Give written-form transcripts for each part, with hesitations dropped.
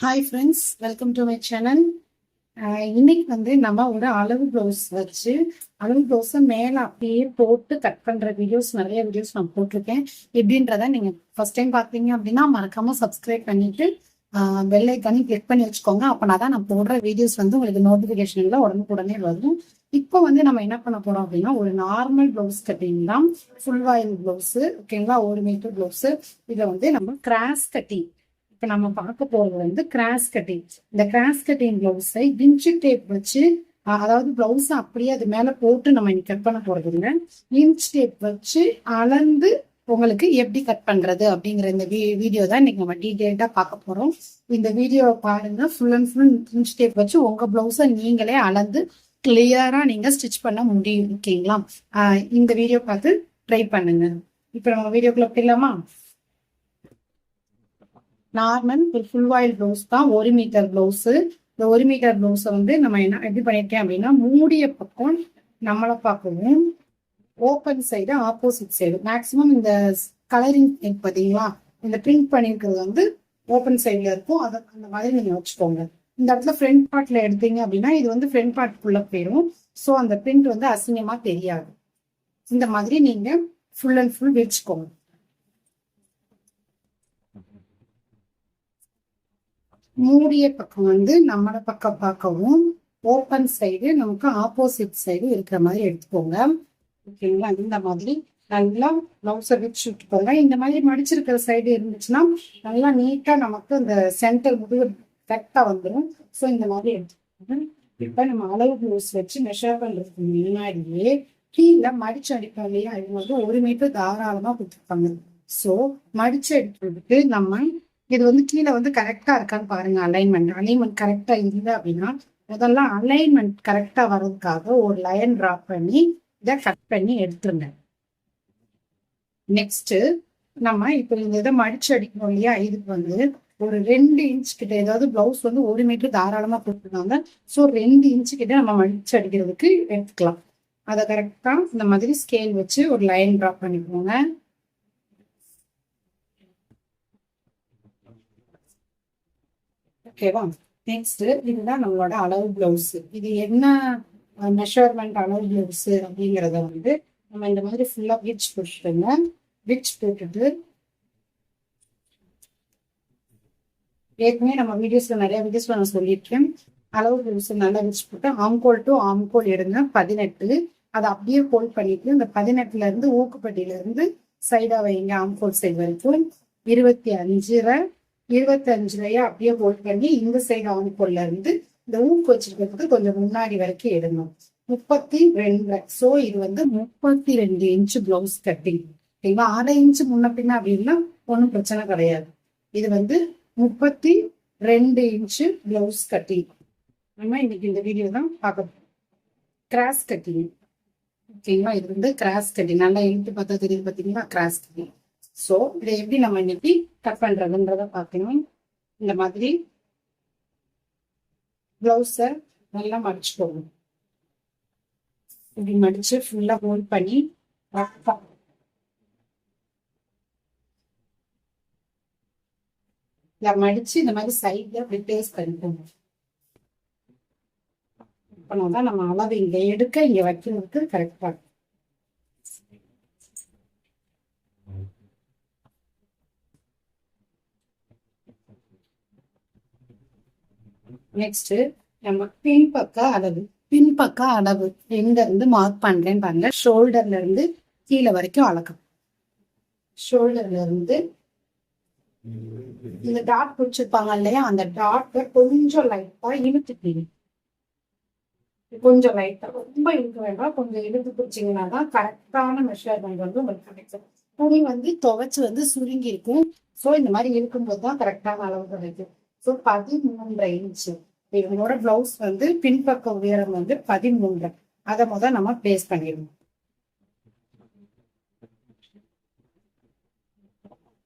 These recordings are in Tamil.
Hi friends, welcome to my channel. இன்னைக்கு வந்து நம்ம ஒரு அளவு ப்ளவுஸ் வச்சு அளவு ப்ளவுஸை மேலே அப்படியே போட்டு கட் பண்ணுற நிறைய வீடியோஸ் நான் போட்டிருக்கேன். எப்படின்றத நீங்கள் ஃபர்ஸ்ட் டைம் பார்த்தீங்க அப்படின்னா மறக்காமல் சப்ஸ்கிரைப் பண்ணிட்டு பெல் ஐக்கானி கிளிக் பண்ணி வச்சுக்கோங்க. அப்போனா தான் நான் போடுற வீடியோஸ் வந்து உங்களுக்கு நோட்டிஃபிகேஷனில் உடனே வரும். இப்போ வந்து நம்ம என்ன பண்ண போறோம் அப்படின்னா ஒரு நார்மல் ப்ளவுஸ் கட்டிங் தான், ஃபுல் வாயில் ப்ளவுஸு, ஓகேங்களா, 1 மீட்டர் ப்ளவுஸு. இதை வந்து நம்ம கிராஸ் கட்டிங் இப்ப நம்ம பார்க்க போறது வந்து கிராஸ் கட்டிங். இந்த கிராஸ் கட்டிங் பிளவுஸை இன்ச்சு டேப் வச்சு, அதாவது பிளவுஸ் அப்படியே அது மேல போட்டு நம்ம இன்னைக்கு கட் பண்ண போறது இல்லை, இன்ச் டேப் வச்சு அளந்து உங்களுக்கு எப்படி கட் பண்றது அப்படிங்கிற இந்த வீடியோ தான் இன்னைக்கு நம்ம டீட்டெயில்டா பார்க்க போறோம். இந்த வீடியோ பாருங்க, full and full inch tape வச்சு உங்க பிளவுஸை நீங்களே அளந்து கிளியரா நீங்க ஸ்டிச் பண்ண முடியும். ஓகேங்களா? இந்த வீடியோ பார்த்து ட்ரை பண்ணுங்க. இப்ப நம்ம வீடியோக்குள்ள போயிடலாமா? நார்மல் ஒரு ஃபுல் வாயில் ப்ளவுஸ் தான், 1 மீட்டர் ப்ளவுஸு. இந்த 1 மீட்டர் ப்ளவுஸை வந்து நம்ம என்ன எப்படி பண்ணியிருக்கேன் அப்படின்னா, மூடிய பக்கம் நம்மளை பார்க்கவும், open side opposite side. Maximum இந்த கலரிங் பார்த்தீங்களா, இந்த பிரிண்ட் பண்ணியிருக்கிறது வந்து ஓப்பன் சைடில் இருக்கும். அதை அந்த மாதிரி நீங்கள் வச்சுக்கோங்க. இந்த இடத்துல ஃப்ரண்ட் பார்ட்ல எடுத்தீங்க அப்படின்னா இது வந்து ஃப்ரண்ட் பார்ட்டுக்குள்ள போயிடும். ஸோ அந்த பிரிண்ட் வந்து அசிங்கமாக தெரியாது. இந்த மாதிரி நீங்கள் ஃபுல் அண்ட் ஃபுல் வச்சுக்கோங்க. மூடிய பக்கம் வந்து நம்மளோட பக்கம் பார்க்கவும், ஓப்பன் சைடு நமக்கு ஆப்போசிட் சைடு இருக்கிற மாதிரி எடுத்துக்கோங்க. ஓகேங்களா? இந்த மாதிரி நல்லா பிளவுஸை விரிச்சு விட்டுக்கோங்க. இந்த மாதிரி மடிச்சிருக்கிற சைடு இருந்துச்சுன்னா நல்லா நீட்டா நமக்கு அந்த சென்டர் முதுகு கரெக்டா வந்துடும். ஸோ இந்த மாதிரி எடுத்துக்கோங்க. இப்ப நம்ம அளவு பிளவுஸ் வச்சு மெஷர் பண்றதுக்கு முன்னாடியே கீழே மடிச்சு அடிப்போம் இல்லையா, இது வந்து 1 மீட்டர் தாராளமா கொடுத்துருப்பாங்க. ஸோ மடிச்சு அடிக்கிறதுக்கு நம்ம இது வந்து கீழே வந்து கரெக்டா இருக்கான்னு பாருங்க. அலைன்மெண்ட் கரெக்டா இல்லை அப்படின்னா முதல்ல அலைன்மெண்ட் கரெக்டா வர்றதுக்காக ஒரு லைன் டிரா பண்ணி இதை கட் பண்ணி எடுத்துருங்க. நெக்ஸ்ட் நம்ம இப்ப இந்த இதை மடிச்சு அடிக்கணும் இல்லையா, இதுக்கு வந்து ஒரு 2 இன்ச் கிட்ட, ஏதாவது பிளவுஸ் வந்து 1 மீட்டர் தாராளமா போட்டுருக்காங்க. ஸோ 2 இன்ச் கிட்ட நம்ம மடிச்சு அடிக்கிறதுக்கு எடுத்துக்கலாம். அதை கரெக்டா இந்த மாதிரி ஸ்கேல் வச்சு ஒரு லைன் டிரா பண்ணிக்கோங்க. ஓகேவா? நெக்ஸ்ட் இதுதான் நம்மளோட அளவு பிளவுஸ். இது என்ன மெஷர்மெண்ட் அளவு பிளவுஸ் அப்படிங்கிறத வந்து நம்ம இந்த மாதிரி ஃபுல்லா விச் போட்டுருங்க. விச் போட்டுட்டு ஏற்கனவே நம்ம நிறைய வீடியோஸ்ல நான் சொல்லியிருக்கேன். அளவு பிளவுஸ் நல்லா விச் போட்டு ஆம்கோல் டு ஆம்கோல் எடுங்க 18. அதை அப்படியே ஹோல்ட் பண்ணிட்டு இந்த 18ல இருந்து ஊக்குப்பட்டியில இருந்து சைடா வைங்க. ஆம்கோல் சைடு வரைக்கும் 25 அப்படியே ஹோல்ட் பண்ணி இந்த சைடு ஆம்கோல்ல இருந்து இந்த ஊக்கு வச்சிருக்கிறதுக்கு கொஞ்சம் முன்னாடி வரைக்கும் எடுக்கணும். 32. ஸோ இது வந்து 32 இன்ச்சு பிளவுஸ் கட்டிங். ஓகேங்களா? 1/2 இன்ச்சு முன்ன பின்ன அப்படின்னா ஒன்றும் பிரச்சனை கிடையாது. இது வந்து 32 இன்ச்சு பிளவுஸ் கட்டிங். நம்ம இன்னைக்கு இந்த வீடியோ தான் பார்க்க கிராஸ் கட்டிங். ஓகேங்களா? இது வந்து கிராஸ் கட்டிங். நல்லா இழுத்து பார்த்தா தெரியுது பார்த்தீங்களா, கிராஸ் கட்டிங். ஸோ இதை எப்படி நம்ம இன்னைக்கு கட் பண்றதுன்றத பார்க்கணும். இந்த மாதிரி பிளவுஸை நல்லா மடிச்சுக்கோங்க. இப்படி மடிச்சு ஃபுல்லா ஹோல்ட் பண்ணி மடிச்சு இந்த மாதிரி சைட்ல இப்படி பிளேஸ் பண்ணிக்கோங்க. பண்ணோம்னா நம்ம அளவு இங்க எடுக்க இங்க வைக்கிறதுக்கு கரெக்டா இருக்கும். நெக்ஸ்ட் நம்ம பின்பக்க அளவு எங்க இருந்து மார்க் பண்றேன்னு பாருங்க. ஷோல்டர்ல இருந்து கீழே வரைக்கும் அளக்கும். ஷோல்டர்ல இருந்து இந்த டாட் பிடிச்சிருப்பாங்க இல்லையா, அந்த டாட்டை கொஞ்சம் லைட்டா இழுத்துட்டீங்க. கொஞ்சம் லைட்டா, ரொம்ப இழுக்க வேண்டாம், கொஞ்சம் இழுத்து பிடிச்சிங்கன்னா தான் கரெக்டான மெஷர்மெண்ட் வந்து உங்களுக்கு கிடைக்கும். துணி வந்து துவைச்சு வந்து சுருங்கி இருக்கும். ஸோ இந்த மாதிரி இருக்கும்போது தான் கரெக்டான அளவு கிடைக்கும். ஸோ 13 இன்ச்சு இவங்களோட பிளவுஸ் வந்து பின்பக்க உயரம் வந்து 13. அதை முதல் நம்ம பிளேஸ் பண்ணிடணும்.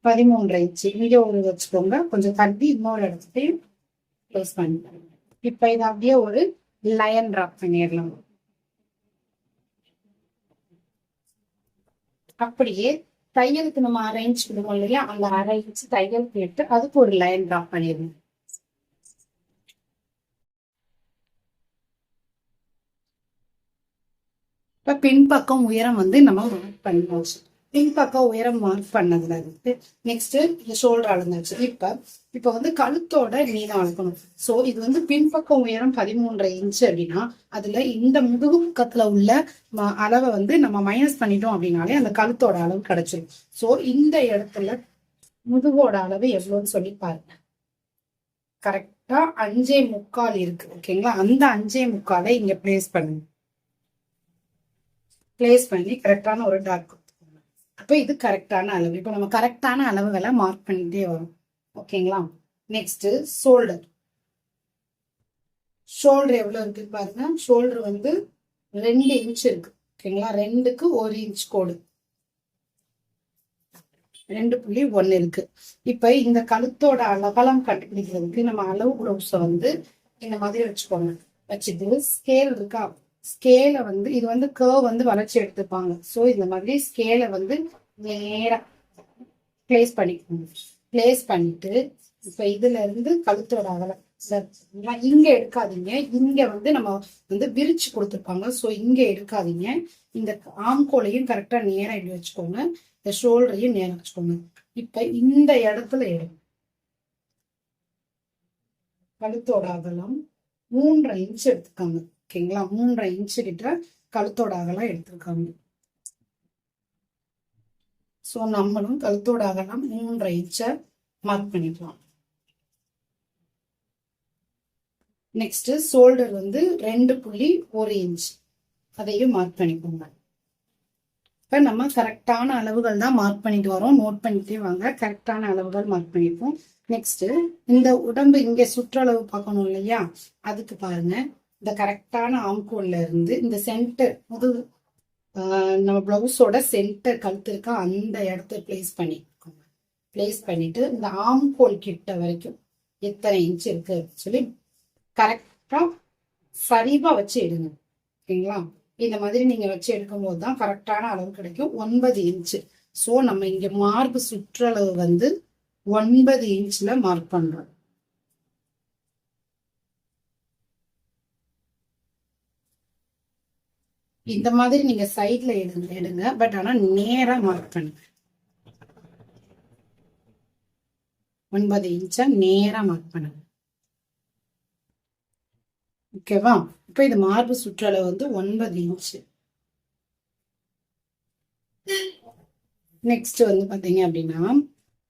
13 இன்ச்சு இங்கே ஒரு வச்சுக்கோங்க. கொஞ்சம் தள்ளி இன்னொரு இடத்துலையும் பிளேஸ் பண்ணிக்கோங்க. இப்ப இதை அப்படியே ஒரு லைன் டிராப் பண்ணிடலாம். அப்படியே தையலுக்கு நம்ம 1/2 இன்ச் விடுவோம் இல்லையா, அந்த 1/2 இன்ச் தையல் கேட்டு அதுக்கு ஒரு லைன் டிராப் பண்ணிடணும். இப்போ பின்பக்கம் உயரம் வந்து நம்ம மார்க் பண்ணியாச்சு. பின்பக்கம் உயரம் மார்க் பண்ணதுல இருந்து நெக்ஸ்ட் ஷோல்டர் அளந்தாச்சு. இப்ப வந்து கழுத்தோட நீளம் அளக்கணும். ஸோ இது வந்து பின்பக்கம் உயரம் 13.5 இன்ச்சு அப்படின்னா அதுல இந்த முதுகு பக்கத்துல உள்ள அளவை வந்து நம்ம மைனஸ் பண்ணிட்டோம் அப்படின்னாலே அந்த கழுத்தோட அளவு கிடைச்சிடும். ஸோ இந்த இடத்துல முதுகோட அளவு எவ்வளோன்னு சொல்லி பாருங்க. கரெக்டா 5.25 இருக்கு. ஓகேங்களா? அந்த 5.25 இங்க பிளேஸ் பண்ணுங்க. பிளேஸ் பண்ணி கரெக்டான ஒரு டாட் கொடுத்துக்கோங்க. அப்போ இது கரெக்டான அளவு. இப்போ நம்ம கரெக்டான அளவுகளை மார்க் பண்ணிட்டே வரும். ஓகேங்களா? Next shoulder. ஷோல்டர் எவ்வளவு இருக்கு பாருங்க. ஷோல்டர் வந்து 2 இன்ச் இருக்கு. ஓகேங்களா? 2க்கு 1 இன்ச் கோடு, 2.1 இருக்கு. இப்ப இந்த கழுத்தோட அகலம் கண்டுபிடிக்கிறதுக்கு நம்ம அளவு ப்ளவுஸ வந்து இந்த மாதிரி வச்சுக்கோங்க. வச்சுட்டு ஸ்கேல் இருக்கா, ஸ்கேல வந்து இது வந்து கர்வ் வந்து வளைச்சி எடுத்துப்பாங்க. ஸோ இந்த மாதிரி ஸ்கேலை வந்து நேரா பிளேஸ் பண்ணிக்கோங்க. பிளேஸ் பண்ணிட்டு இப்ப இதுல இருந்து கழுத்தோட அகலம் இங்க எடுக்காதீங்க. இங்க வந்து நம்ம வந்து விரிச்சு கொடுத்துருப்பாங்க. ஸோ இங்க எடுக்காதீங்க. இந்த ஆம்கோலையும் கரெக்டா நேரம் இப்படி வச்சுக்கோங்க. இந்த ஷோல்டரையும் நேரம் வச்சுக்கோங்க. இப்ப இந்த இடத்துல எடுங்க. கழுத்தோட அகலம் 3.5 இன்ச் எடுத்துக்காங்க. ஓகேங்களா? 3.5 இன்ச்சு கிட்ட கழுத்தோட அகலம் எடுத்திருக்காங்க. ஸோ நம்மளும் கழுத்தோட அகலம் 3.5 இன்ச்சை மார்க் பண்ணிக்கலாம். நெக்ஸ்ட் ஷோல்டர் வந்து 2.1 இன்ச், அதையும் மார்க் பண்ணிக்கோங்க. இப்ப நம்ம கரெக்டான அளவுகள் தான் மார்க் பண்ணிட்டு வரோம். நோட் பண்ணிட்டே வாங்க. கரெக்டான அளவுகள் மார்க் பண்ணிப்போம். நெக்ஸ்ட் இந்த உடம்பு இங்க சுற்றளவு பார்க்கணும் இல்லையா, அதுக்கு பாருங்க. இந்த கரெக்டான ஆம்கோல்ல இருந்து இந்த சென்டர் முதுகு நம்ம பிளவுஸோட சென்டர் கழுத்து இருக்கா, அந்த இடத்த பிளேஸ் பண்ணிக்கோங்க. பிளேஸ் பண்ணிட்டு இந்த ஆம்கோல் கிட்ட வரைக்கும் எத்தனை இன்ச் இருக்கு அப்படின்னு சொல்லி கரெக்டா சரிவா வச்சு எடுங்க. ஓகேங்களா? இந்த மாதிரி நீங்க வச்சு எடுக்கும் போது தான் கரெக்டான அளவு கிடைக்கும். 9 இன்ச்சு. ஸோ நம்ம இங்க மார்பு சுற்றளவு வந்து 9 இன்ச்ல மார்க் பண்றோம். இந்த மாதிரி நீங்க சைட்ல எடுங்க. பட் ஆனா நேரா மார்க் பண்ணுங்க. 9 இன்ச்சா நேரா மார்க் பண்ணுங்க. ஓகேவா? இப்ப இது மார்பு சுற்றளவு வந்து 9 இன்ச்சு. நெக்ஸ்ட் வந்து பாத்தீங்க அப்படின்னா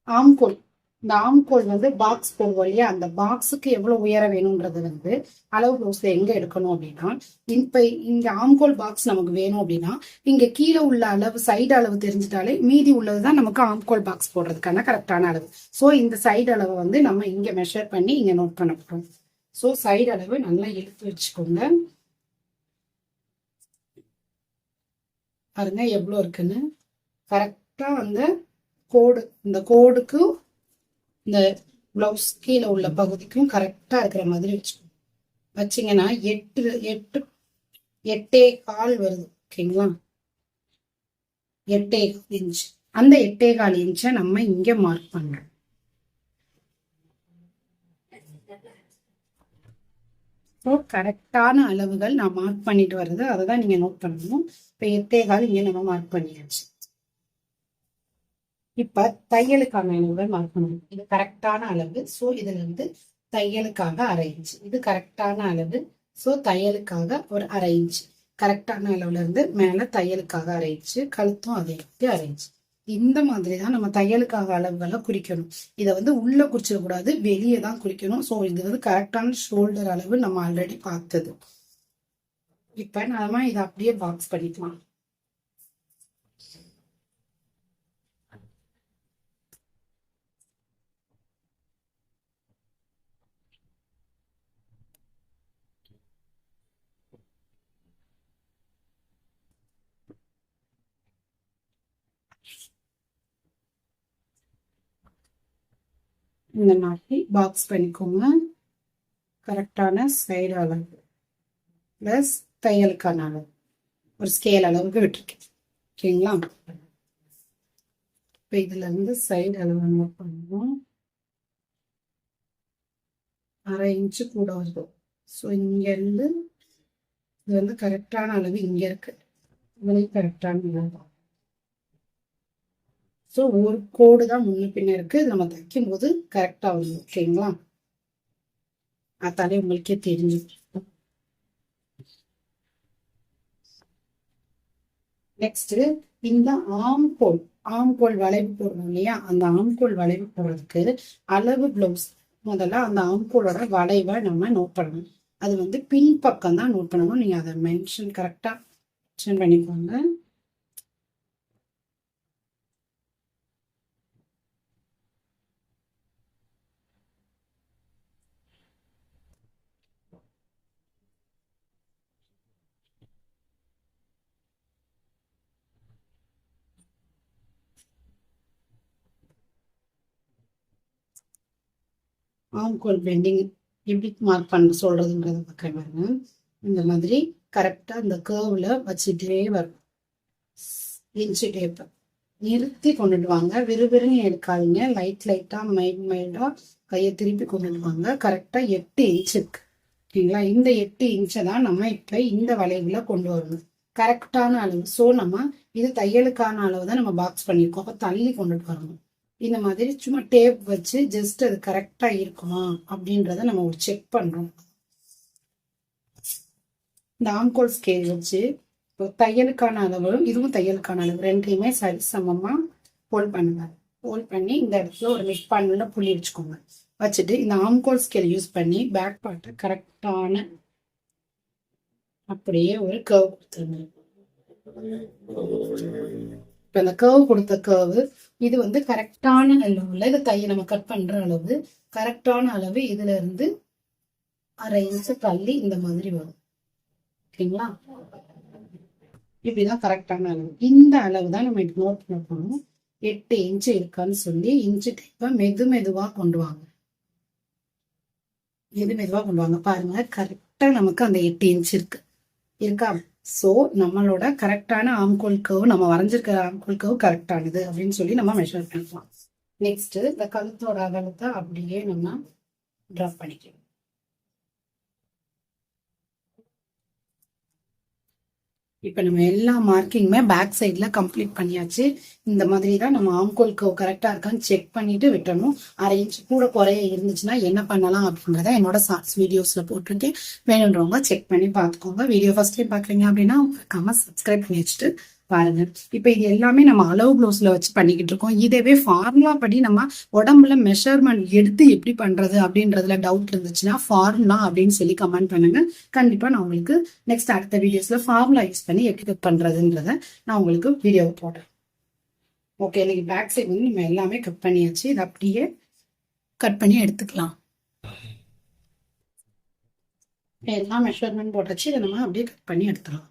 ஆம்கோல். இந்த ஆம்கோல் வந்து பாக்ஸ் போடுவோம் இல்லையா, அந்த பாக்ஸுக்கு எவ்வளவு உயரம் வேணும்ன்றது வந்து அளவு ப்ளவுஸ்ல எங்க எடுக்கணும் அப்படின்னா, இப்ப இங்க ஆம்கோல் பாக்ஸ் நமக்கு வேணும் அப்படின்னா இங்க கீழே உள்ள அளவு சைடு அளவு தெரிஞ்சிட்டாலே மீதி உள்ளதுதான் நமக்கு ஆம்கோல் பாக்ஸ் போடுறதுக்கான கரெக்டான அளவு. ஸோ இந்த சைடு அளவை வந்து நம்ம இங்க மெஷர் பண்ணி இங்க நோட் பண்ண போறோம். ஸோ சைடு அளவு நல்லா எடுத்து வச்சுக்கோங்க. பாருங்க எவ்வளவு இருக்குன்னு. கரெக்டா அந்த கோடு, இந்த கோடுக்கு இந்த பிளவுஸ் கீழே உள்ள பகுதிக்கும் கரெக்டா இருக்கிற மாதிரி வச்சுக்கோங்க. வச்சிங்கன்னா 8.25 வருது. ஓகேங்களா? 8.25 இன்ச். அந்த 8.25 இன்ச்சை நம்ம இங்க மார்க் பண்றோம். ஸோ கரெக்டான அளவுகள் நான் மார்க் பண்ணிட்டு வர்றது, அதை தான் நீங்க நோட் பண்ணணும். இப்போ 8.25 இங்க நம்ம மார்க் பண்ணியாச்சு. இப்ப தையலுக்கான அளவுகள் மார்க் பண்ணணும். இது கரெக்டான அளவு. ஸோ இதுல இருந்து தையலுக்காக 1/2 இன்ச். இது கரெக்டான அளவு. ஸோ தையலுக்காக ஒரு 1/2 இன்ச். கரெக்டான அளவுல இருந்து மேல தையலுக்காக 1/2 இன்ச். கழுத்தும் அதே 1/2 இன்ச். இந்த மாதிரி தான் நம்ம தையலுக்காக அளவுகளை குறிக்கணும். இதை வந்து உள்ள குறிச்சிடக்கூடாது, வெளியே தான் குறிக்கணும். ஸோ இது வந்து கரெக்டான ஷோல்டர் அளவு நம்ம ஆல்ரெடி பார்த்தது. இப்ப நாம இதை அப்படியே பாக்ஸ் பண்ணிக்கலாம். இந்த மாதிரி பாக்ஸ் பண்ணிக்கோங்க. கரெக்டான சைடு அளவு பிளஸ் தையலுக்கான அளவு ஒரு ஸ்கேல் அளவுக்கு விட்டுருக்கேன். ஓகேங்களா? இப்போ இதுல இருந்து சைடு அளவு நோட் பண்ணுவோம். 1/2 இன்ச்சு கூட வருது. ஸோ இங்க இருந்து இது வந்து கரெக்டான அளவு இங்க இருக்கு. இதுலேயும் கரெக்டான. ஸோ ஒரு கோடு தான் முன்ன பின்ன இருக்கு. நம்ம தைக்கும் போது கரெக்டா வரும். ஓகேங்களா? அதாலே உங்களுக்கே தெரிஞ்சு. நெக்ஸ்ட் இந்த ஆம்கோல் வளைவு போடுறோம் இல்லையா? அந்த ஆம்கோல் வளைவு போடுறதுக்கு அளவு பிளவுஸ் முதல்ல அந்த ஆம்கோலோட வளைவை நம்ம நோட் பண்ணணும். அது வந்து பின் பக்கம் தான் நோட் பண்ணணும். நீங்க அதை மென்ஷன் கரெக்டா மென்ஷன் பண்ணிக்கோங்க. ஆம்கோல் பெண்டிங் எப்படி மார்க் பண்ண சொல்றதுன்றத பார்க்குறேன். இந்த மாதிரி கரெக்டா இந்த கர்வ்ல வச்சுட்டே வரும். இன்ச்சு டேப் நிறுத்தி கொண்டுட்டு வாங்க. விறுவிறுன்னு எடுக்காதீங்க. லைட்டா மைல்டா கையை திருப்பி கொண்டுட்டு வாங்க. கரெக்டா 8 இன்ச் இருக்கு. ஓகேங்களா? இந்த 8 இன்ச்சை தான் நம்ம இப்ப இந்த வளைவுல கொண்டு வரணும். கரெக்டான அளவு. ஸோ நம்ம இது தையலுக்கான அளவு தான் நம்ம பாக்ஸ் பண்ணியிருக்கோம். அப்போ தள்ளி கொண்டுட்டு வரணும். இந்த மாதிரி சும்மா டேப் வச்சு ஜஸ்ட் அது கரெக்டா இருக்குமா அப்படின்றத நம்ம ஒரு செக் பண்றோம். இந்த ஆம்கோல் ஸ்கேல் வச்சு தையலுக்கான அளவு, இதுவும் தையலுக்கான அளவு, ரெண்டையுமே சரிசமமா ஹோல்ட் பண்ணுங்க. ஹோல்ட் பண்ணி இந்த இடத்துல ஒரு மிட் பாயிண்ட்ல புள்ளி வச்சுக்கோங்க. வச்சுட்டு இந்த ஆம்கோல் ஸ்கேல் யூஸ் பண்ணி பேக் பார்ட்டை கரெக்டான அப்படியே ஒரு கர்வ் கொடுத்துருங்க. இப்போ இந்த கர்வ் கொடுத்த கர்வு இது வந்து கரெக்டான அளவுல இது தைய நம்ம கட் பண்ற அளவு கரெக்டான அளவு. இதுல இருந்து 1/2 இன்ச்சு தள்ளி இந்த மாதிரி வரும். ஓகேங்களா? இப்படிதான் கரெக்டான அளவு. இந்த அளவு தான் நம்ம நோட் பண்ண போறோம். 8 இன்ச்சு இருக்கான்னு சொல்லி இன்ச்சு டேப்பை மெதுவா கொண்டு வாங்க. மெதுவா கொண்டு வாங்க. பாருங்க கரெக்டா நமக்கு அந்த 8 இன்ச் இருக்கா? சோ நம்மளோட கரெக்டான ஆம்கோல் கர்வ், நம்ம வரைஞ்சிருக்கிற ஆம்கோல் கர்வ் கரெக்டானது அப்படின்னு சொல்லி நம்ம மெஷர் பண்ணிக்கலாம். நெக்ஸ்ட் இந்த கழுத்தோட அகலத்தை அப்படியே நம்ம டிராப் பண்ணிக்கலாம். இப்போ நம்ம எல்லா மார்க்கிங்குமே பேக் சைட்ல கம்ப்ளீட் பண்ணியாச்சு. இந்த மாதிரி தான் நம்ம ஆம்கோல் கர்வ் கரெக்டா இருக்கான்னு செக் பண்ணிட்டு விட்டணும். 1/2 இன்ச் கூட குறைய இருந்துச்சுன்னா என்ன பண்ணலாம் அப்படின்றத என்னோட ஷார்ட்ஸ் வீடியோஸ்ல போட்டிருக்கேன். வேணுன்றவங்க செக் பண்ணி பார்த்துக்கோங்க. வீடியோ ஃபர்ஸ்ட் டைம் பாக்குறீங்க அப்படின்னா மறக்காம சப்ஸ்கிரைப் பண்ணி வச்சுட்டு பாருங்க. இப்ப இது எல்லாமே நம்ம அளவு பிளவுஸ்ல வச்சு பண்ணிக்கிட்டு இருக்கோம். இதவே ஃபார்முலா படி நம்ம உடம்புல மெஷர்மெண்ட் எடுத்து எப்படி பண்றது அப்படின்றதுல டவுட் இருந்துச்சுன்னா ஃபார்முலா அப்படின்னு சொல்லி கமெண்ட் பண்ணுங்க. கண்டிப்பா நான் உங்களுக்கு நெக்ஸ்ட் அடுத்த வீடியோஸ்ல ஃபார்முலா யூஸ் பண்ணி எப்படி கட் பண்றதுன்றத நான் உங்களுக்கு வீடியோ போடுறேன். ஓகே, இன்னைக்கு பேக் சைட் வந்து நம்ம எல்லாமே கட் பண்ணியாச்சு. இதை அப்படியே கட் பண்ணி எடுத்துக்கலாம். எல்லாம் மெஷர்மெண்ட் போட்டாச்சு. இதை நம்ம அப்படியே கட் பண்ணி எடுத்துக்கலாம்.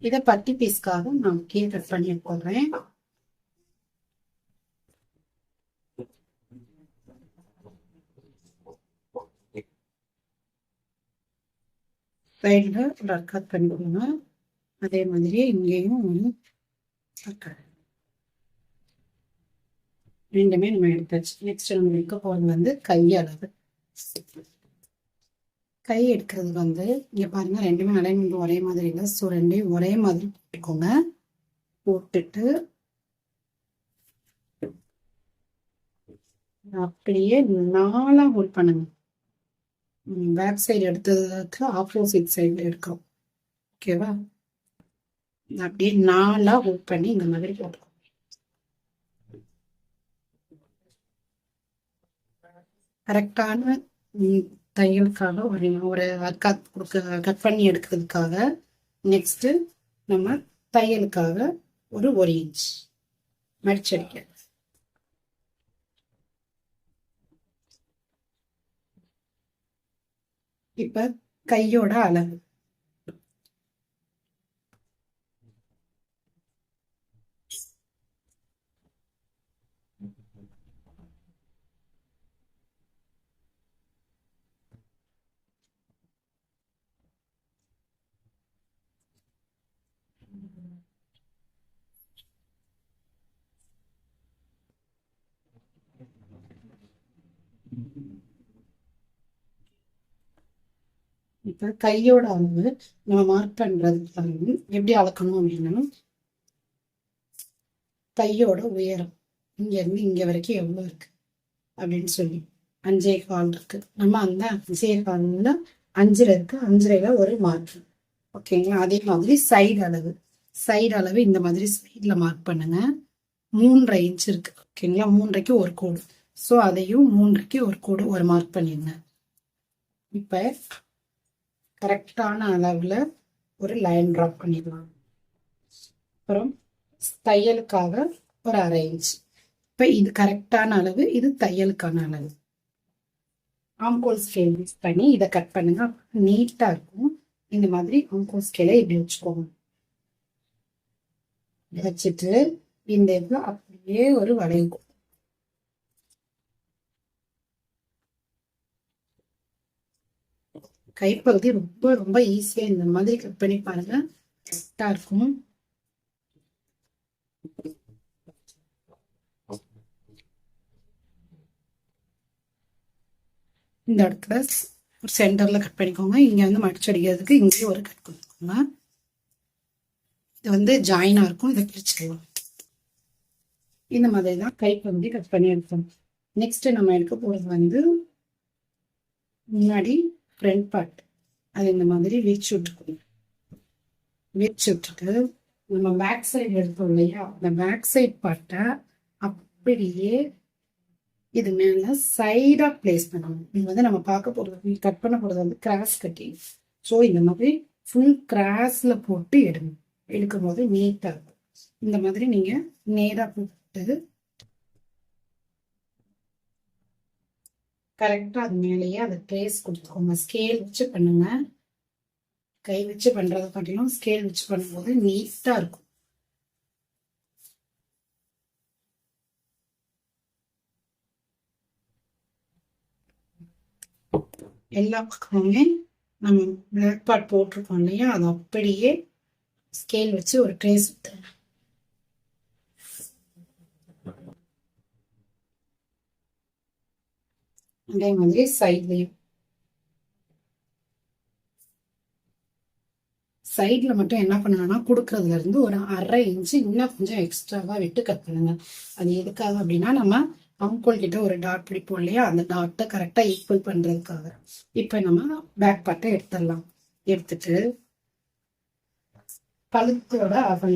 இதை பட்டி பீஸ்க்காக நான் கீழே கட் பண்ணி போடுறேன். சைடில் கட் பண்ணிக்கோங்க. அதே மாதிரி இங்கேயும் ரெண்டுமே நம்ம எடுத்தாச்சு. நெக்ஸ்ட் நம்ம எடுக்க போகிறது வந்து கையளவு. கை எடுக்கிறதுக்கு வந்து இங்கே பாருங்க, ரெண்டுமே அலைன்மெண்ட் ஒரே மாதிரி இல்லை. ஸோ ரெண்டையும் ஒரே மாதிரி போட்டுக்கோங்க. போட்டுட்டு அப்படியே 4 ஹோல்ட் பண்ணுங்க. பேக் சைடு எடுத்ததுக்கு ஆப்போசிட் சைடு எடுக்கிறோம். ஓகேவா? அப்படியே 4 ஹோல்ட் பண்ணி இந்த மாதிரி போட்டுக்கோங்க. கரெக்டான தையலுக்காக ஒரு கட் பண்ணி எடுக்கிறதுக்காக நெக்ஸ்ட் நம்ம தையலுக்காக ஒரு 1 இன்ச் மடிச்சடிக்க. இப்ப கையோட அளவு இப்ப கையோட அளவு நம்ம மார்க் பண்றதுக்கு எப்படி அளக்கணும் அப்படின்னா, கையோட உயரம் இங்க இருந்து இங்க வரைக்கும் எவ்வளவு இருக்கு அப்படின்னு சொல்லி 5.25 இருக்கு. நம்ம அந்த 5.25ல 5 இருக்கு, 5ல ஒரு மார்க். ஓகேங்களா? அதே மாதிரி சைடு அளவு இந்த மாதிரி சைட்ல மார்க் பண்ணுங்க. 3.5 இன்ச் இருக்கு. ஓகேங்களா? 3.5க்கு ஒரு கோடு. ஸோ அதையும் 3.5க்கு ஒரு கோடு ஒரு மார்க் பண்ணிடுங்க. இப்ப கரெக்டான அளவுல ஒரு லைன் ட்ராப் பண்ணிடலாம். அப்புறம் தையலுக்காக ஒரு 1/2 இன்ச். இப்ப இது கரெக்டான அளவு, இது தையலுக்கான அளவு. ஆம்கோல் ஸ்கேல் யூஸ் பண்ணி இதை கட் பண்ணுங்க. நீட்டா இருக்கும். இந்த மாதிரி ஆம்கோல் ஸ்கேலை இப்படி வச்சுக்கோங்க. வச்சுட்டு இந்த இது அப்படியே ஒரு வளைவு. கைப்பகுதி ரொம்ப ரொம்ப ஈஸியா இந்த மாதிரி கட் பண்ணி பாருங்க. கரெக்டா இருக்கும். இந்த இடத்துல ஒரு சென்டர்ல கட் பண்ணிக்கோங்க. இங்க வந்து மடிச்சு அடிக்கிறதுக்கு இங்கேயும் ஒரு கட் கொடுத்துக்கோங்க. இது வந்து ஜாயினா இருக்கும். இதை பிரிச்சுக்கலாம். இந்த மாதிரி தான் கைப்பகுதி கட் பண்ணி எடுக்கணும். நெக்ஸ்ட் நம்ம எடுக்க போறது வந்து முன்னாடி ஃப்ரண்ட் பார்ட். அது இந்த மாதிரி விரிச்சு விட்டுக்கணும். விரிச்சு விட்டுட்டு நம்ம பேக் சைடு எடுத்தோம் இல்லையா, அந்த பேக் சைட் பார்ட்டை அப்படியே இது மேல சைடா பிளேஸ் பண்ணணும். இது வந்து நம்ம பார்க்க போறது, கட் பண்ண போறது வந்து கிராஸ் கட்டிங். ஸோ இந்த மாதிரி ஃபுல் கிராஸ்ல போட்டு எடுக்கும் போது நீட்டா இருக்கும். இந்த மாதிரி நீங்க நேரா போட்டு கரெக்டா அது மேலேயே அதை ட்ரேஸ் கொடுத்துக்கோங்க. ஸ்கேல் வச்சு பண்ணுங்க. கை வச்சு பண்றதை காட்டிலும் ஸ்கேல் வச்சு பண்ணும்போது நீட்டா இருக்கும். எல்லா பக்கமுமே நம்ம பிளாக் பார்ட் போட்டிருக்கோம் இல்லையா, அது அப்படியே ஸ்கேல் வச்சு ஒரு ட்ரேஸ் விட்டுருங்க. அதே மாதிரி சைட்லையும் சைட்ல மட்டும் என்ன பண்ணணும்னா, கொடுக்கறதுல இருந்து ஒரு 1/2 இன்ச்சு இன்னும் கொஞ்சம் எக்ஸ்ட்ராவா விட்டு கட் பண்ணுங்க. அது எதுக்காக அப்படின்னா, நம்ம ஆம்கோல் கிட்ட ஒரு டாட் பிடிப்போம் இல்லையா, அந்த டாட்டை கரெக்டா ஈக்குவல் பண்றதுக்காக. இப்ப நம்ம பேக் பார்ட்டை எடுத்துடலாம். எடுத்துட்டு கழுத்தோட அளவு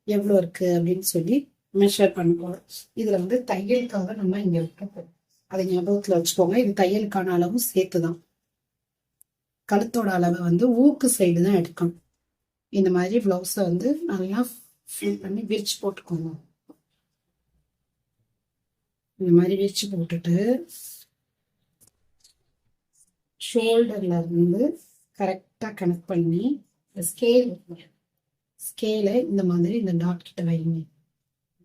எவ்வளவு இருக்கு அப்படின்னு சொல்லி மெஷர் பண்ணுவோம். இதுல வந்து தையலுக்காக நம்ம இங்க விட்டுப்போம். அதை ஞாபகத்துல வச்சுக்கோங்க. இது தையலுக்கான அளவும் சேர்த்துதான். கழுத்தோட அளவை வந்து ஊக்கு சைடு தான் எடுக்கணும். இந்த மாதிரி பிளவுஸை வந்து நல்லா ஃபில் பண்ணி விரிச்சு போட்டுக்கோங்க. இந்த மாதிரி விரிச்சு போட்டுட்டு ஷோல்டர்ல இருந்து கரெக்டா கனெக்ட் பண்ணி ஸ்கேலை இந்த மாதிரி இந்த டாட் கிட்ட வைங்க.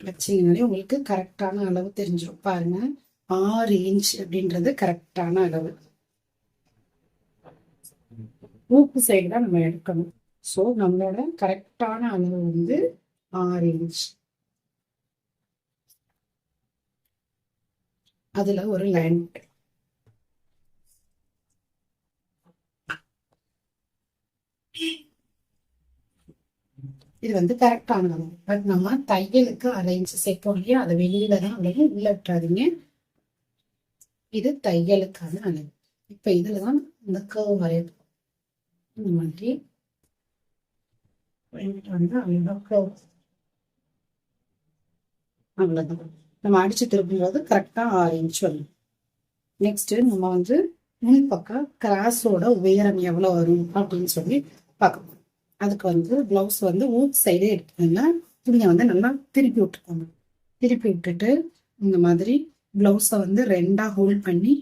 வச்சிங்கனாலே உங்களுக்கு கரெக்டான அளவு தெரிஞ்சிடும். பாருங்க, 6 இன்ச் அப்படின்றது கரெக்டான அளவு. ஊக்கு சைடு தான் நம்ம எடுக்கணும். ஸோ நம்மளோட கரெக்டான அளவு வந்து 6 இன்ச். அதுல ஒரு லைன். இது வந்து கரெக்டான அளவு. பட் நம்ம தையலுக்கு 1/2 இன்ச் சேர்ப்போம் இல்லையா, அதை வெளியில தான் அளவு, உள்ள விட்டுறாதீங்க. இது தையலுக்கான அளவு. இப்ப இதுலதான் இந்த கர்வ் வரையணும். இந்த மாதிரி அவ்வளவுதான். நம்ம அடிச்சு திருப்பும்போது கரெக்டா 6 இன்ச் வரும். நெக்ஸ்ட் நம்ம வந்து முன்பக்கம் கிராஸோட உயரம் எவ்வளவு வரும் அப்படின்னு சொல்லி பார்க்கணும். அதுக்கு வந்து பிளவுஸ் வந்து ஊக் சைடே எடுத்துக்கோங்க. துணியை வந்து நல்லா திருப்பி விட்டுக்கோங்க. திருப்பி விட்டுட்டு இந்த மாதிரி பிளவுஸை வந்து 2ஆ ஹோல்ட் பண்ணி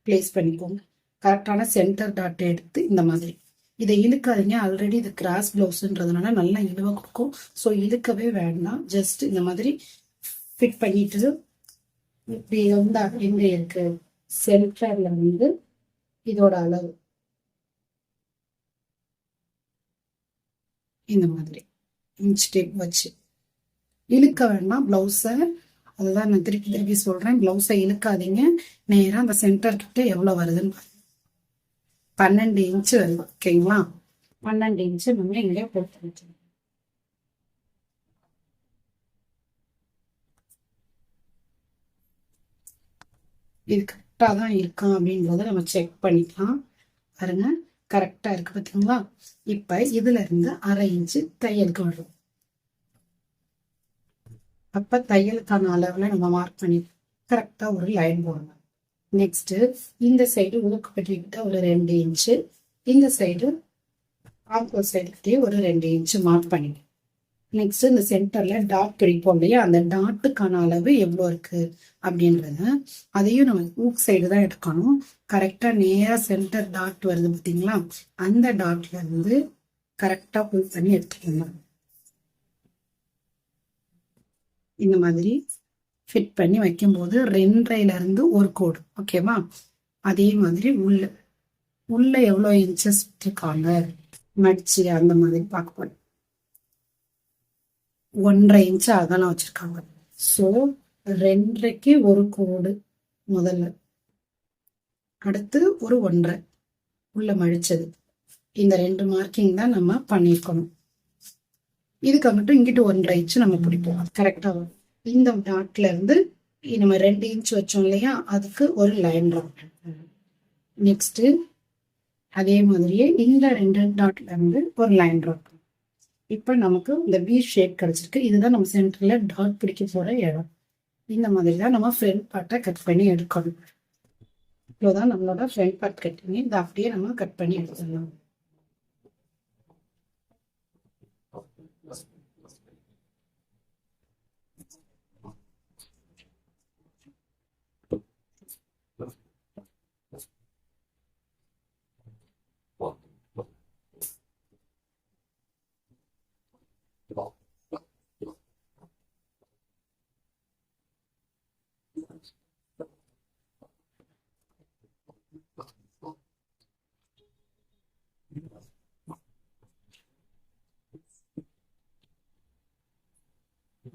பிளேஸ் பண்ணிக்கோங்க. கரெக்டான சென்டர் டாட் எடுத்து இந்த மாதிரி இதை இழுக்காதீங்க. ஆல்ரெடி இது கிராஸ் பிளவுஸ்ன்றதுனால நல்லா இழுவ கொடுக்கும். ஸோ இழுக்கவே வேண்டாம். ஜஸ்ட் இந்த மாதிரி ஃபிட் பண்ணிட்டு இப்படி வந்து எங்க இருக்கு சென்டர்ல வந்து இதோட அளவு இந்த மாதிரி இன்ச் டேப் வச்சு இழுக்க வேண்டாம். பிளவுஸை அதுதான் நான் திருப்பி திருப்பி சொல்றேன். பிளவுஸை இழுக்காதீங்க. நேரா அந்த சென்டர் கிட்ட எவ்வளவு வருதுன்னு 12 இன்ச்சு வருது. ஓகேங்களா? 12 இன்ச்சு நம்ம இங்கே போட்டு வச்சிருக்கோம். இது கரெக்டா தான் இருக்கா அப்படின்றத நம்ம செக் பண்ணிக்கலாம். பாருங்க, கரெக்டா இருக்கு பார்த்தீங்களா? இப்ப இதுல இருந்து 1/2 இன்ச்சு தையலுக்கு வரும். அப்ப தையலுக்கான அளவுல நம்ம மார்க் பண்ணி கரெக்டா ஒரு லைன் போடணும். நெக்ஸ்ட் இந்த சைடு ஊக்கு பட்டிக்கிட்ட ஒரு 2 இன்ச்சு, இந்த சைடு ஆம்கோல் சைடுக்கிட்டே ஒரு 2 இன்ச்சு மார்க் பண்ணிட்டு நெக்ஸ்ட் இந்த சென்டர்ல டாட் பிடிப்போம் இல்லையா, அந்த டாட்டுக்கான அளவு எவ்வளோ இருக்கு அப்படின்றத அதையும் நம்ம ஊக் சைடு தான் எடுக்கணும். கரெக்டா நேரா சென்டர் டாட் வருது பார்த்தீங்களா, அந்த டாட்ல இருந்து கரெக்டா புல் பண்ணி எடுத்துக்கணும். இந்த மாதிரி ஃபிட் பண்ணி வைக்கும்போது 2.5ல இருந்து ஒரு கோடு. ஓகேவா? அதே மாதிரி உள்ள எவ்வளோ இன்ச்சஸ் இருக்காங்க மடிச்சு அந்த மாதிரி பார்க்க போறோம். 1.5 இன்ச்சு அகலம் வச்சிருக்காங்க. ஸோ 2.5க்கு ஒரு கோடு முதல்ல, அடுத்து ஒரு 1.5 உள்ள மடிச்சது. இந்த 2 மார்க்கிங் தான் நம்ம பண்ணிருக்கணும். இதுக்கு மட்டும் இங்கிட்டு 1.5 இன்ச்சு நம்ம பிடிப்போம். கரெக்டா வரும். இந்த டாட்ல இருந்து நம்ம 2 இன்ச் வச்சோம் இல்லையா, அதுக்கு ஒரு லைன் ட்ராப். நெக்ஸ்ட் அதே மாதிரியே இந்த 2 டாட்ல இருந்து ஒரு லைன் ட்ராப். இப்ப நமக்கு இந்த வி ஷேப் கிடைச்சிருக்கு. இதுதான் நம்ம சென்டர்ல டாட் பிடிக்க போற இடம். இந்த மாதிரி தான் நம்ம ஃப்ரண்ட் பார்ட்டை கட் பண்ணி எடுக்கணும். இவ்வளவுதான் நம்மளோட ஃப்ரண்ட் பார்ட் கட்டிங். இதை அப்படியே நம்ம கட் பண்ணி எடுத்துடலாம்.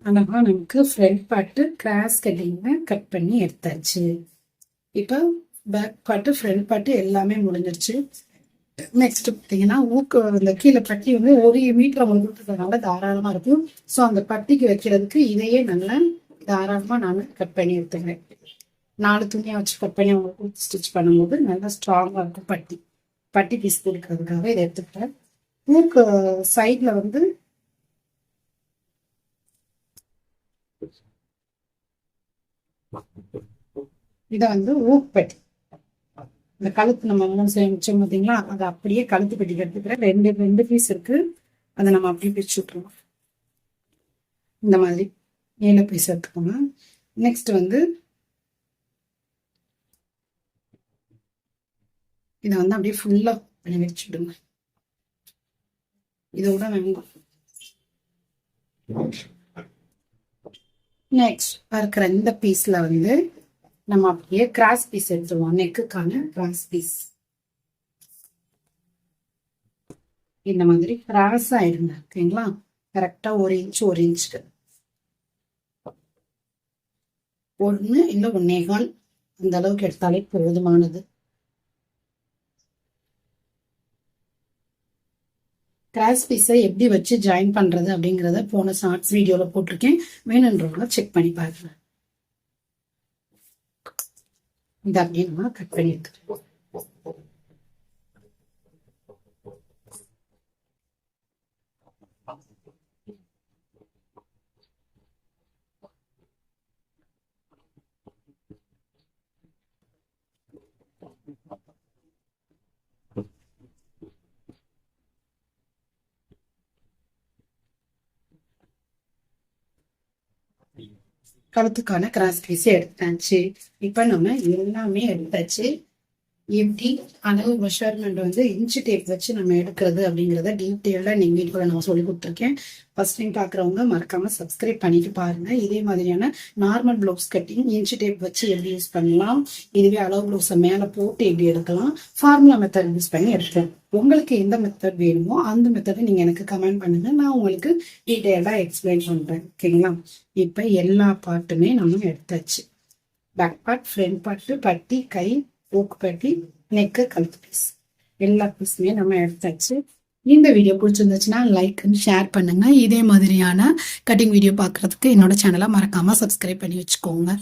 அழகா நமக்கு ஃப்ரண்ட் பார்ட்டு கிராஸ் கட்டிங்க கட் பண்ணி எடுத்தாச்சு. இப்போ பேக் பார்ட்டு ஃப்ரண்ட் பார்ட்டு எல்லாமே முடிஞ்சிருச்சு. நெக்ஸ்ட் பார்த்தீங்கன்னா ஊக்கு இந்த கீழே பட்டி வந்து 1 மீட்டர் அவங்க கொடுத்துருக்கனால தாராளமாக இருக்கும். ஸோ அந்த பட்டிக்கு வைக்கிறதுக்கு இதையே நல்லா தாராளமாக நான் கட் பண்ணி எடுத்துக்கிறேன். 4 துணியை வச்சு கட் பண்ணி அவங்களுக்கு ஸ்டிச் பண்ணும்போது நல்லா ஸ்ட்ராங்காக இருக்கும். பட்டி பீஸ் கொடுக்கறதுக்காக இதை எடுத்துக்கிட்டேன். ஊக்கு சைடில் வந்து இதை வந்து ஊக் பட்டி, இந்த கழுத்து நம்ம 3 வச்சோம் பார்த்தீங்களா, அதை அப்படியே கழுத்து பெட்டி எடுத்துக்கிறேன். 2 பீஸ் இருக்கு, அதை நம்ம அப்படியே பிரிச்சு விட்டுருவோம். இந்த மாதிரி 7 பீஸ் எடுத்துக்கோங்க. நெக்ஸ்ட் வந்து இதை வந்து அப்படியே ஃபுல்லா பண்ணி வச்சுடுங்க. இதோட வேண்டாம். நெக்ஸ்ட் இருக்கிற இந்த பீஸ்ல வந்து நம்ம அப்படியே கிராஸ் பீஸ் எடுத்துருவோம். நெக்குக்கான கிராஸ் பீஸ் இந்த மாதிரி கிராஸ் ஆயிடுங்க. ஓகேங்களா? கரெக்டா 1 இன்ச்சுக்கு 1 இல்லை 1.25 அந்த அளவுக்கு எடுத்தாலே போதுமானது. கிராஸ் பீஸை எப்படி வச்சு ஜாயின் பண்றது அப்படிங்கிறத போன ஷார்ட்ஸ் வீடியோல போட்டிருக்கேன். வேணுன்றவங்க செக் பண்ணி பாருங்க. இந்த அப்படியே நம்ம கட் பண்ணி எடுத்துக்கலாம். கழுத்துக்கான கிராஸ் பீஸ் எடுத்தாச்சு. இப்ப நம்ம எல்லாமே எடுத்தாச்சு. எப்படி அளவு மெஷர்மெண்ட் வந்து இன்ச்சு டேப் வச்சு நம்ம எடுக்கிறது அப்படிங்கிறத டீட்டெயிலாக நீங்கள் வீடியோவில் நான் சொல்லி கொடுத்துருக்கேன். ஃபர்ஸ்ட் டைம் பார்க்குறவங்க மறக்காம சப்ஸ்கிரைப் பண்ணிட்டு பாருங்க. இதே மாதிரியான normal blouse cutting inch tape வச்சு எப்படி யூஸ் பண்ணலாம், இதுவே அளவு ப்ளவுஸை மேலே போட்டு எப்படி எடுக்கலாம், ஃபார்முலா மெத்தட் யூஸ் பண்ணி எடுக்கலாம். உங்களுக்கு எந்த மெத்தட் வேணுமோ அந்த மெத்தடை நீங்கள் எனக்கு கமெண்ட் பண்ணுங்க, நான் உங்களுக்கு டீட்டெயிலாக எக்ஸ்பிளைன் பண்ணுறேன். ஓகேங்களா? இப்போ எல்லா பார்ட்டுமே நம்ம எடுத்தாச்சு. பேக் பார்ட், ஃப்ரண்ட் பார்ட்டு, பட்டி, கை, ஊக்கு பட்டி, நெக்கு, கழுத்து பீஸ் எல்லா பீஸுமே நம்ம எடுத்தாச்சு. இந்த வீடியோ பிடிச்சிருந்துச்சுன்னா லைக் அண்ட் ஷேர் பண்ணுங்க. இதே மாதிரியான கட்டிங் வீடியோ பார்க்கறதுக்கு என்னோட சேனலை மறக்காம சப்ஸ்கிரைப் பண்ணி வச்சுக்கோங்க.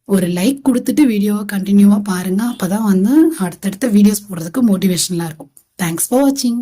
ஒரு லைக் கொடுத்துட்டு வீடியோவை கண்டினியூவா பாருங்க. அப்பதான் வந்து அடுத்தடுத்த வீடியோஸ் போடுறதுக்கு மோட்டிவேஷனலா இருக்கும். தேங்க்ஸ் ஃபார் வாட்சிங்.